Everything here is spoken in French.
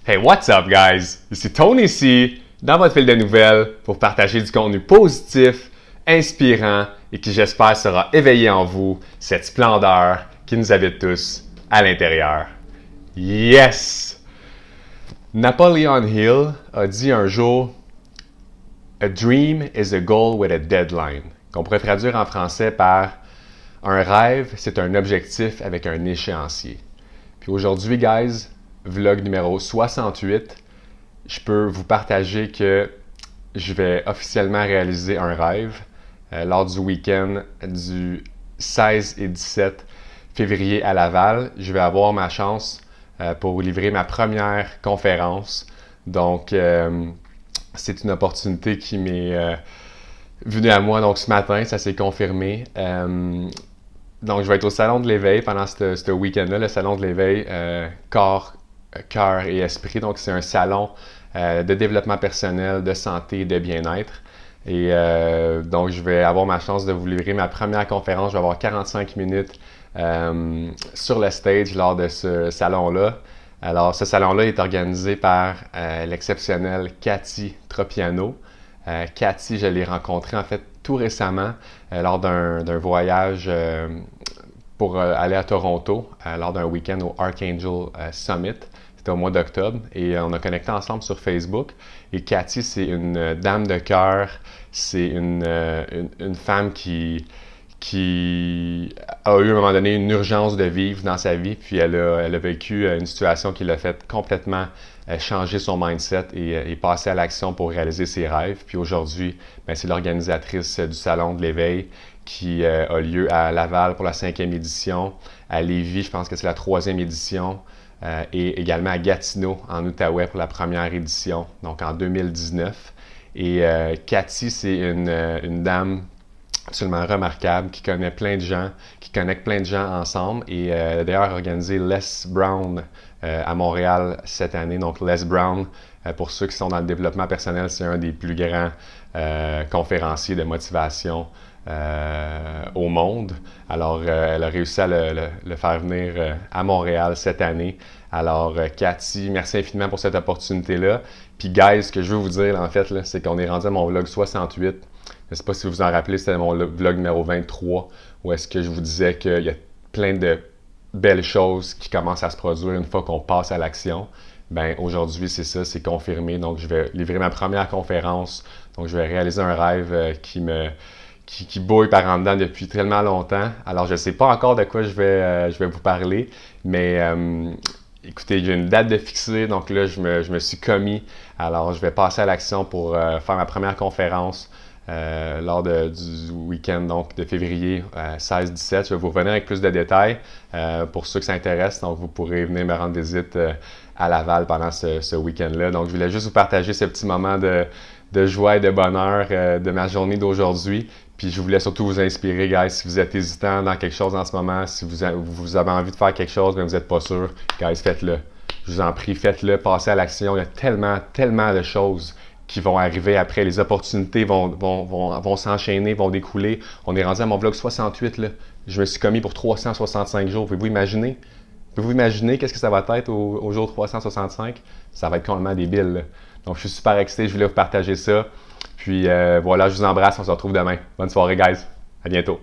Hey, what's up, guys? Ici Tony ici, dans votre fil de nouvelles, pour partager du contenu positif, inspirant et qui, j'espère, sera éveillé en vous cette splendeur qui nous habite tous à l'intérieur. Yes! Napoleon Hill a dit un jour « A dream is a goal with a deadline », qu'on pourrait traduire en français par « Un rêve, c'est un objectif avec un échéancier ». Puis aujourd'hui, guys, vlog numéro 68, je peux vous partager que je vais officiellement réaliser un rêve lors du week-end du 16 et 17 février à Laval. Je vais avoir ma chance pour livrer ma première conférence. Donc, c'est une opportunité qui m'est venue à moi donc ce matin, ça s'est confirmé. Donc, je vais être au Salon de l'éveil pendant ce week-end-là, le Salon de l'éveil corps, cœur et esprit. Donc, c'est un salon de développement personnel, de santé, de bien-être. Et donc, je vais avoir ma chance de vous livrer ma première conférence. Je vais avoir 45 minutes sur le stage lors de ce salon-là. Alors, ce salon-là est organisé par l'exceptionnelle Cathy Tropiano. Cathy, je l'ai rencontrée en fait tout récemment lors d'un voyage pour aller à Toronto, lors d'un week-end au Archangel Summit. C'était au mois d'octobre et on a connecté ensemble sur Facebook. Et Cathy, c'est une dame de cœur, c'est une femme qui a eu à un moment donné une urgence de vivre dans sa vie, puis elle a vécu une situation qui l'a fait complètement changer son mindset et passer à l'action pour réaliser ses rêves. Puis aujourd'hui, c'est l'organisatrice du Salon de l'éveil qui a lieu à Laval pour la 5e édition, à Lévis, je pense que c'est la 3e édition, et également à Gatineau, en Outaouais, pour la première édition, donc en 2019. Et Cathy, c'est une dame absolument remarquable, qui connaît plein de gens, qui connecte plein de gens ensemble. Et d'ailleurs, organisé Les Brown à Montréal cette année. Donc, Les Brown, pour ceux qui sont dans le développement personnel, c'est un des plus grands conférenciers de motivation au monde. Alors, elle a réussi à le faire venir à Montréal cette année. Alors, Cathy, merci infiniment pour cette opportunité-là. Puis, guys, ce que je veux vous dire, en fait, là, c'est qu'on est rendu à mon vlog 68. Je ne sais pas si vous vous en rappelez, c'était mon vlog numéro 23, où est-ce que je vous disais qu'il y a plein de belles choses qui commencent à se produire une fois qu'on passe à l'action. Ben aujourd'hui, c'est ça, c'est confirmé. Donc, je vais livrer ma première conférence. Donc, je vais réaliser un rêve qui bouille par en dedans depuis tellement longtemps. Alors, je ne sais pas encore de quoi je vais vous parler, mais écoutez, il y a une date de fixée, donc là, je me suis commis. Alors, je vais passer à l'action pour faire ma première conférence lors du week-end donc, de février 16-17. Je vais vous revenir avec plus de détails pour ceux qui s'intéressent. Donc, vous pourrez venir me rendre visite à Laval pendant ce week-end-là. Donc, je voulais juste vous partager ce petit moment de joie et de bonheur de ma journée d'aujourd'hui. Puis, je voulais surtout vous inspirer, guys. Si vous êtes hésitant dans quelque chose en ce moment, si vous avez envie de faire quelque chose, mais vous n'êtes pas sûr, guys, faites-le. Je vous en prie, faites-le, passez à l'action. Il y a tellement, tellement de choses qui vont arriver après. Les opportunités vont s'enchaîner, vont découler. On est rendu à mon vlog 68, là. Je me suis commis pour 365 jours. Pouvez-vous imaginer? Pouvez-vous imaginer qu'est-ce que ça va être au jour 365? Ça va être complètement débile, là. Donc, je suis super excité. Je voulais vous partager ça. Puis, voilà, je vous embrasse. On se retrouve demain. Bonne soirée, guys. À bientôt.